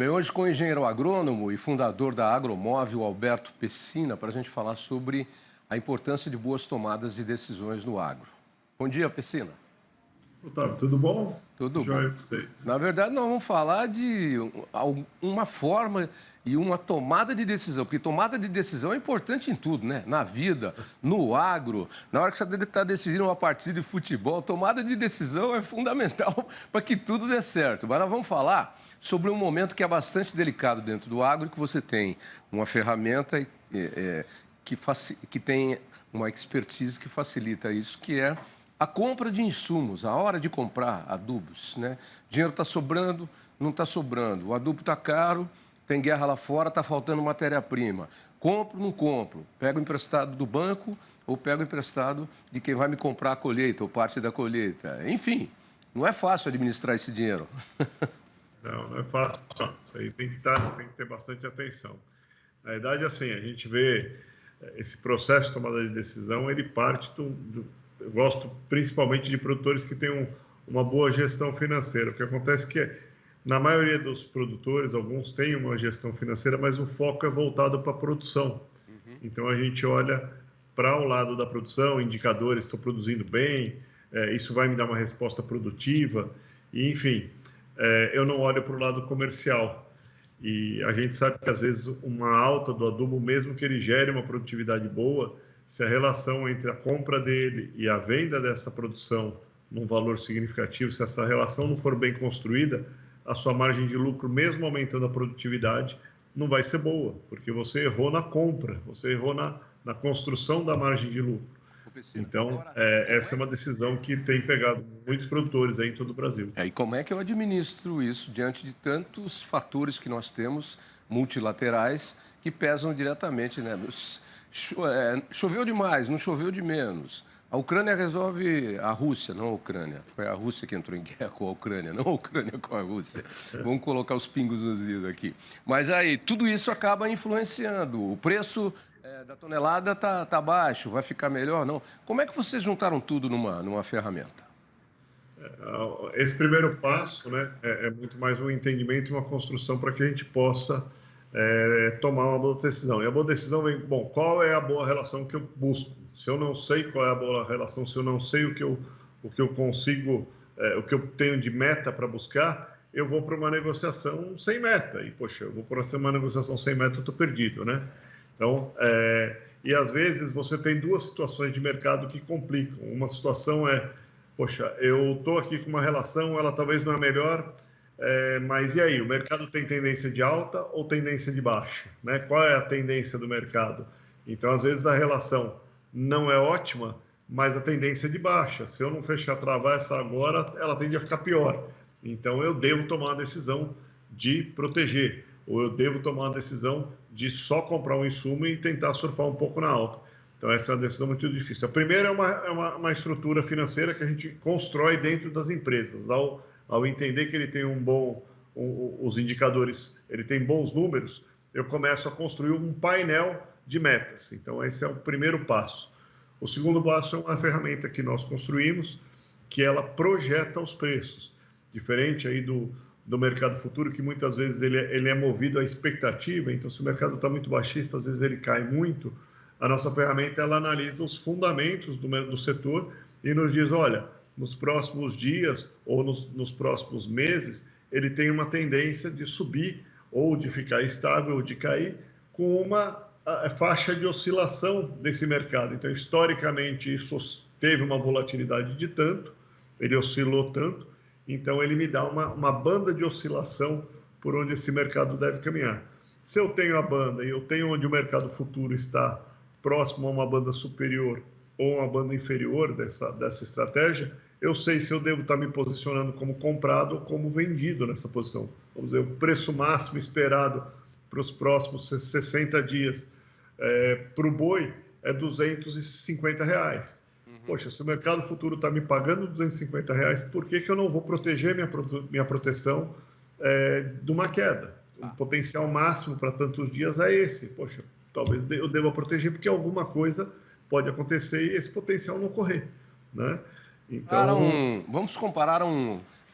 Bem, hoje com o engenheiro agrônomo e fundador da Agromóvel, Alberto Pessina, para a gente falar sobre a importância de boas tomadas de decisões no agro. Bom dia, Pessina. Otávio, tudo bom? Tudo bom. Joia para vocês. Na verdade, nós vamos falar de uma forma e uma tomada de decisão, porque tomada de decisão é importante em tudo, né? Na vida, no agro, na hora que você está decidindo uma partida de futebol, tomada de decisão é fundamental para que tudo dê certo. Mas nós vamos falar sobre um momento que é bastante delicado dentro do agro, que você tem uma ferramenta que tem uma expertise que facilita isso, que é a compra de insumos, a hora de comprar adubos, né? Dinheiro está sobrando, não está sobrando. O adubo está caro, tem guerra lá fora, está faltando matéria-prima. Compro, não compro. Pego emprestado do banco ou pego emprestado de quem vai me comprar a colheita ou parte da colheita. Enfim, não é fácil administrar esse dinheiro. Não é fácil. Isso aí tem que ter bastante atenção. Na verdade, assim, a gente vê esse processo de tomada de decisão, ele parte eu gosto principalmente de produtores que tenham uma boa gestão financeira. O que acontece é que, na maioria dos produtores, alguns têm uma gestão financeira, mas o foco é voltado para a produção. Então, a gente olha para o lado da produção, indicadores, estou produzindo bem, isso vai me dar uma resposta produtiva, e, enfim, eu não olho para o lado comercial. E a gente sabe que, às vezes, uma alta do adubo, mesmo que ele gere uma produtividade boa, se a relação entre a compra dele e a venda dessa produção num valor significativo, se essa relação não for bem construída, a sua margem de lucro, mesmo aumentando a produtividade, não vai ser boa, porque você errou na compra, você errou na construção da margem de lucro. Então, essa é uma decisão que tem pegado muitos produtores aí em todo o Brasil. E como é que eu administro isso diante de tantos fatores que nós temos, multilaterais, que pesam diretamente, né? Choveu demais, não choveu de menos. A Ucrânia resolve a Rússia, não a Ucrânia. Foi a Rússia que entrou em guerra com a Ucrânia, não a Ucrânia com a Rússia. Vamos colocar os pingos nos is aqui. Mas aí, tudo isso acaba influenciando. O preço da tonelada tá baixo, vai ficar melhor? Não. Como é que vocês juntaram tudo numa ferramenta? Esse primeiro passo, né, é muito mais um entendimento e uma construção para que a gente possa tomar uma boa decisão. E a boa decisão vem, bom, qual é a boa relação que eu busco? Se eu não sei qual é a boa relação, se eu não sei o que eu consigo, o que eu tenho de meta para buscar, eu vou para uma negociação sem meta. E, poxa, eu vou para uma negociação sem meta, eu estou perdido, né? Então, e às vezes você tem duas situações de mercado que complicam. Uma situação poxa, eu estou aqui com uma relação, ela talvez não é melhor, mas e aí, o mercado tem tendência de alta ou tendência de baixa, né? Qual é a tendência do mercado? Então, às vezes, a relação não é ótima, mas a tendência é de baixa. Se eu não fechar, travar essa agora, ela tende a ficar pior. Então, eu devo tomar a decisão de proteger, ou eu devo tomar a decisão de só comprar um insumo e tentar surfar um pouco na alta. Então, essa é uma decisão muito difícil. A primeira é uma estrutura financeira que a gente constrói dentro das empresas, ao entender que ele tem os indicadores, ele tem bons números, eu começo a construir um painel de metas. Então, esse é o primeiro passo. O segundo passo é uma ferramenta que nós construímos, que ela projeta os preços. Diferente aí do mercado futuro, que muitas vezes ele é movido à expectativa. Então, se o mercado está muito baixista, às vezes ele cai muito. A nossa ferramenta, ela analisa os fundamentos do setor e nos diz, olha, nos próximos dias ou nos próximos meses, ele tem uma tendência de subir ou de ficar estável ou de cair com uma faixa de oscilação desse mercado. Então, historicamente, isso teve uma volatilidade de tanto, ele oscilou tanto, então ele me dá uma banda de oscilação por onde esse mercado deve caminhar. Se eu tenho a banda e eu tenho onde o mercado futuro está próximo a uma banda superior ou uma banda inferior dessa estratégia, eu sei se eu devo estar me posicionando como comprado ou como vendido nessa posição. Vamos dizer, o preço máximo esperado para os próximos 60 dias para o boi é R$250. Poxa, se o mercado futuro está me pagando R$250, por que eu não vou proteger minha proteção de uma queda? O potencial máximo para tantos dias é esse. Poxa, talvez eu deva proteger porque alguma coisa pode acontecer e esse potencial não ocorrer, né? Então, vamos comparar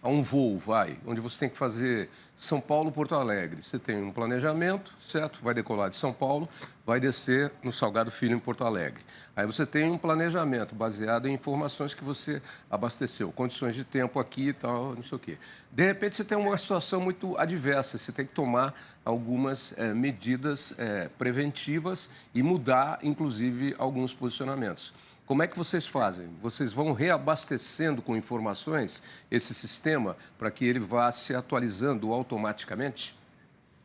a um voo, onde você tem que fazer São Paulo-Porto Alegre. Você tem um planejamento, certo? Vai decolar de São Paulo, vai descer no Salgado Filho, em Porto Alegre. Aí você tem um planejamento baseado em informações que você abasteceu, condições de tempo aqui e tal, não sei o quê. De repente, você tem uma situação muito adversa, você tem que tomar algumas medidas preventivas e mudar, inclusive, alguns posicionamentos. Como é que vocês fazem? Vocês vão reabastecendo com informações esse sistema para que ele vá se atualizando automaticamente?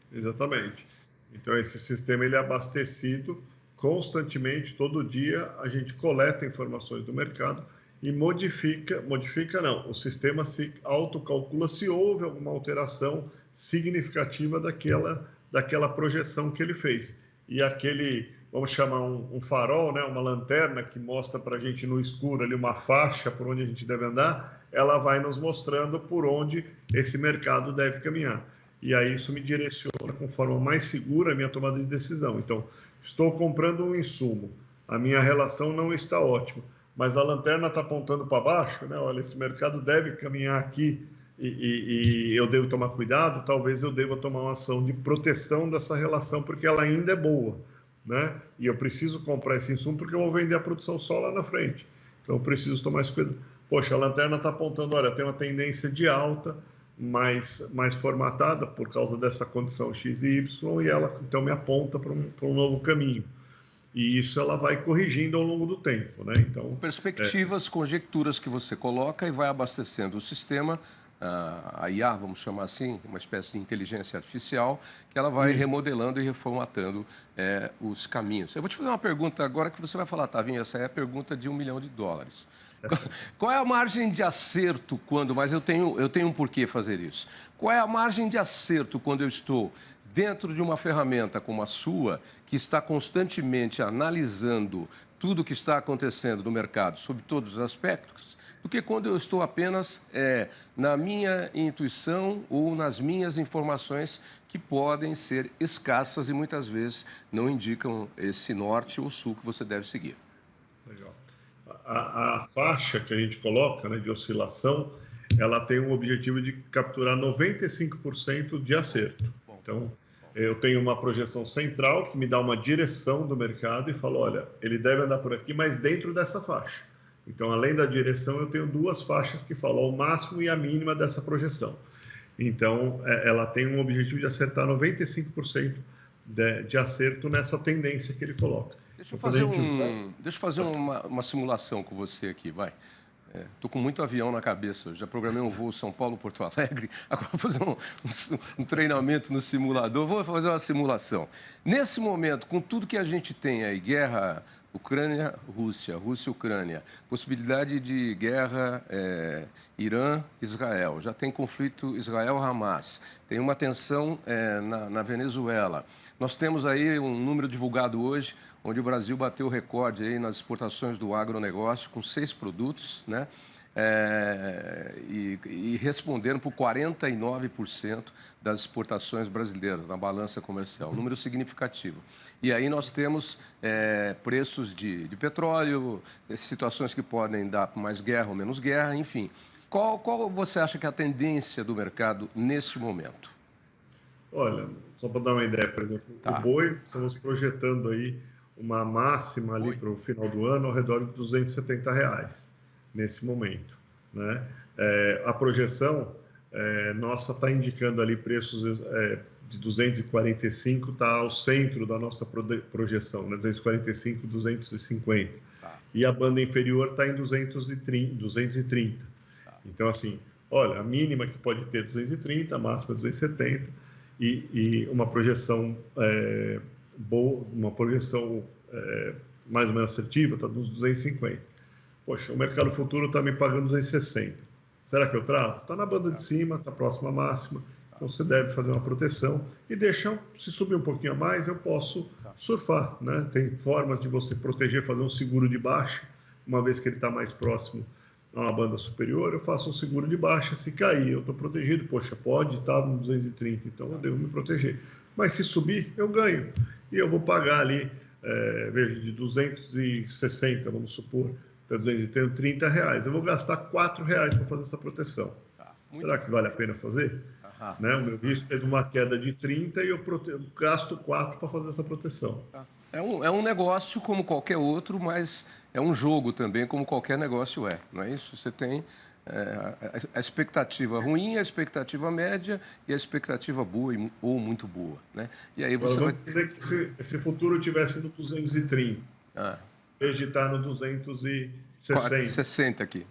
Exatamente. Então, esse sistema ele é abastecido constantemente, todo dia a gente coleta informações do mercado e modifica não, o sistema se autocalcula se houve alguma alteração significativa daquela projeção que ele fez. E aquele, vamos chamar um farol, né, uma lanterna que mostra para a gente no escuro ali uma faixa por onde a gente deve andar, ela vai nos mostrando por onde esse mercado deve caminhar. E aí isso me direciona com forma mais segura a minha tomada de decisão. Então, estou comprando um insumo, a minha relação não está ótima, mas a lanterna está apontando para baixo, né? Olha, esse mercado deve caminhar aqui e eu devo tomar cuidado, talvez eu deva tomar uma ação de proteção dessa relação, porque ela ainda é boa, né? E eu preciso comprar esse insumo porque eu vou vender a produção só lá na frente. Então, eu preciso tomar esse cuidado. Poxa, a lanterna está apontando, olha, tem uma tendência de alta, mais formatada por causa dessa condição X e Y, e ela então me aponta para um novo caminho. E isso ela vai corrigindo ao longo do tempo, né? Então, perspectivas, conjecturas que você coloca e vai abastecendo o sistema, a IA, vamos chamar assim, uma espécie de inteligência artificial, que ela vai remodelando e reformatando os caminhos. Eu vou te fazer uma pergunta agora que você vai falar, Tavinho, essa é a pergunta de $1 milhão. Qual é a margem de acerto quando... Mas eu tenho um porquê fazer isso. Qual é a margem de acerto quando eu estou dentro de uma ferramenta como a sua, que está constantemente analisando tudo o que está acontecendo no mercado, sob todos os aspectos, do que quando eu estou apenas na minha intuição ou nas minhas informações que podem ser escassas e muitas vezes não indicam esse norte ou sul que você deve seguir. Legal. A faixa que a gente coloca, né, de oscilação, ela tem um objetivo de capturar 95% de acerto. Então, eu tenho uma projeção central que me dá uma direção do mercado e falo, olha, ele deve andar por aqui, mas dentro dessa faixa. Então, além da direção, eu tenho duas faixas que falam o máximo e a mínima dessa projeção. Então, ela tem um objetivo de acertar 95% de acerto nessa tendência que ele coloca. Deixa eu fazer uma simulação com você aqui, vai. Estou com muito avião na cabeça. Eu já programei um voo São Paulo-Porto Alegre. Agora vou fazer um treinamento no simulador. Vou fazer uma simulação. Nesse momento, com tudo que a gente tem aí, guerra Ucrânia-Rússia, Rússia-Ucrânia, possibilidade de guerra Irã-Israel, já tem conflito Israel-Hamas, tem uma tensão na Venezuela. Nós temos aí um número divulgado hoje, onde o Brasil bateu o recorde aí nas exportações do agronegócio, com 6 produtos, né? E responderam por 49% das exportações brasileiras na balança comercial, um número significativo. E aí nós temos preços de petróleo, situações que podem dar mais guerra ou menos guerra, enfim. Qual você acha que é a tendência do mercado nesse momento? Olha, só para dar uma ideia, por exemplo, o boi, estamos projetando aí uma máxima ali para o final do ano ao redor de R$270 nesse momento, né? A projeção nossa está indicando ali preços de 245, está ao centro da nossa projeção, né? 245, 250. E a banda inferior está em 230. Então, assim, olha, a mínima que pode ter 230, a máxima 270, e uma projeção boa, uma projeção mais ou menos assertiva, está nos 250. Poxa, o mercado futuro está me pagando 260. Será que eu travo? Está na banda de cima, está próximo à máxima. Então, você deve fazer uma proteção e deixar, se subir um pouquinho a mais, eu posso surfar, né? Tem formas de você proteger, fazer um seguro de baixa, uma vez que ele está mais próximo a uma banda superior, eu faço um seguro de baixa, se cair, eu estou protegido, poxa, pode estar no 230, então eu devo me proteger. Mas se subir, eu ganho, e eu vou pagar ali, veja, de 260, vamos supor, até 230 reais, eu vou gastar R$4 para fazer essa proteção. Será que vale a pena fazer? Né? O meu risco é de uma queda de 30 e eu gasto 4 para fazer essa proteção. É um negócio como qualquer outro, mas é um jogo também, como qualquer negócio é, não é isso? Você tem a expectativa ruim, a expectativa média e a expectativa boa ou muito boa, né? E aí você vamos dizer que se esse futuro tivesse no 230, em vez de estar no 260. 60 aqui,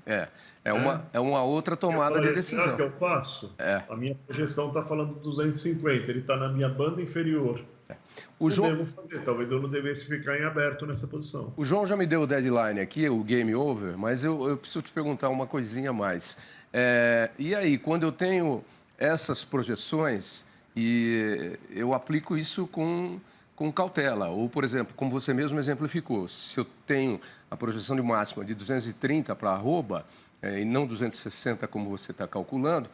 é uma outra tomada de decisão. Será que eu faço? A minha projeção está falando 250, ele está na minha banda inferior. O João... devo fazer, talvez eu não devesse ficar em aberto nessa posição. O João já me deu o deadline aqui, o game over, mas eu preciso te perguntar uma coisinha a mais. E aí, quando eu tenho essas projeções e eu aplico isso com cautela, ou, por exemplo, como você mesmo exemplificou, se eu tenho a projeção de máxima de 230 para arroba, e não 260 como você está calculando,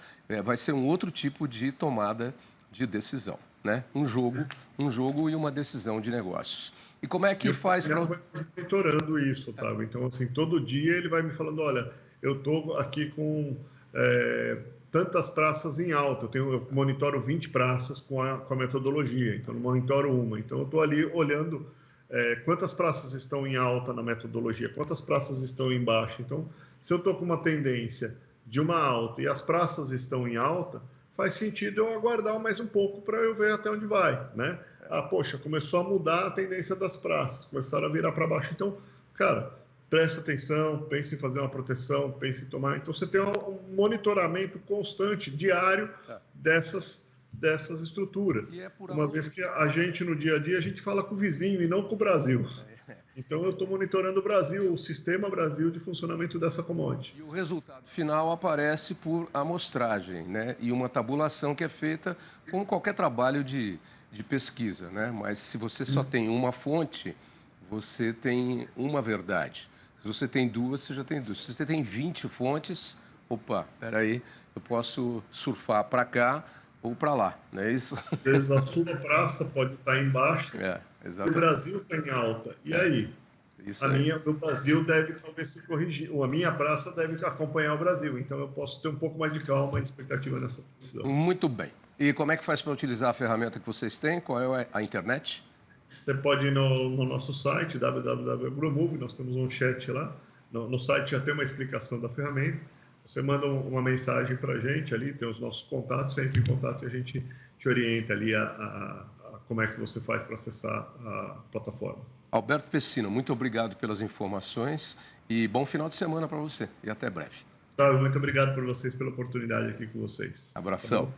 vai ser um outro tipo de tomada de decisão, né? Um jogo e uma decisão de negócios. E como é que faz para... vai monitorando isso, Otávio. Então, assim, todo dia ele vai me falando, olha, eu estou aqui com tantas praças em alta, eu monitoro 20 praças com a metodologia, então não monitoro uma. Então, eu estou ali olhando quantas praças estão em alta na metodologia, quantas praças estão em baixa. Então, se eu estou com uma tendência de uma alta e as praças estão em alta, faz sentido eu aguardar mais um pouco para eu ver até onde vai, né? Poxa, começou a mudar a tendência das praças, começaram a virar para baixo. Então, cara, presta atenção, pense em fazer uma proteção, pense em tomar. Então, você tem um monitoramento constante, diário, dessas estruturas. Uma vez que a gente, no dia a dia, a gente fala com o vizinho e não com o Brasil. Então, eu estou monitorando o Brasil, o sistema Brasil de funcionamento dessa commodity. E o resultado final aparece por amostragem, né? E uma tabulação que é feita com qualquer trabalho de pesquisa, né? Mas se você só tem uma fonte, você tem uma verdade. Se você tem duas, você já tem duas. Se você tem 20 fontes, opa, peraí, eu posso surfar para cá ou para lá, não é isso? Às vezes a sua praça pode estar embaixo, exatamente. o Brasil está em alta. E aí? O Brasil deve talvez se corrigir, ou a minha praça deve acompanhar o Brasil. Então, eu posso ter um pouco mais de calma e expectativa nessa decisão. Muito bem. E como é que faz para utilizar a ferramenta que vocês têm? Qual é a internet? Você pode ir no nosso site, www.agromove, nós temos um chat lá. No site já tem uma explicação da ferramenta. Você manda uma mensagem para a gente ali, tem os nossos contatos, você entra em contato e a gente te orienta ali a como é que você faz para acessar a plataforma. Alberto Pessina, muito obrigado pelas informações e bom final de semana para você. E até breve. Muito obrigado por vocês, pela oportunidade aqui com vocês. Abração. Tá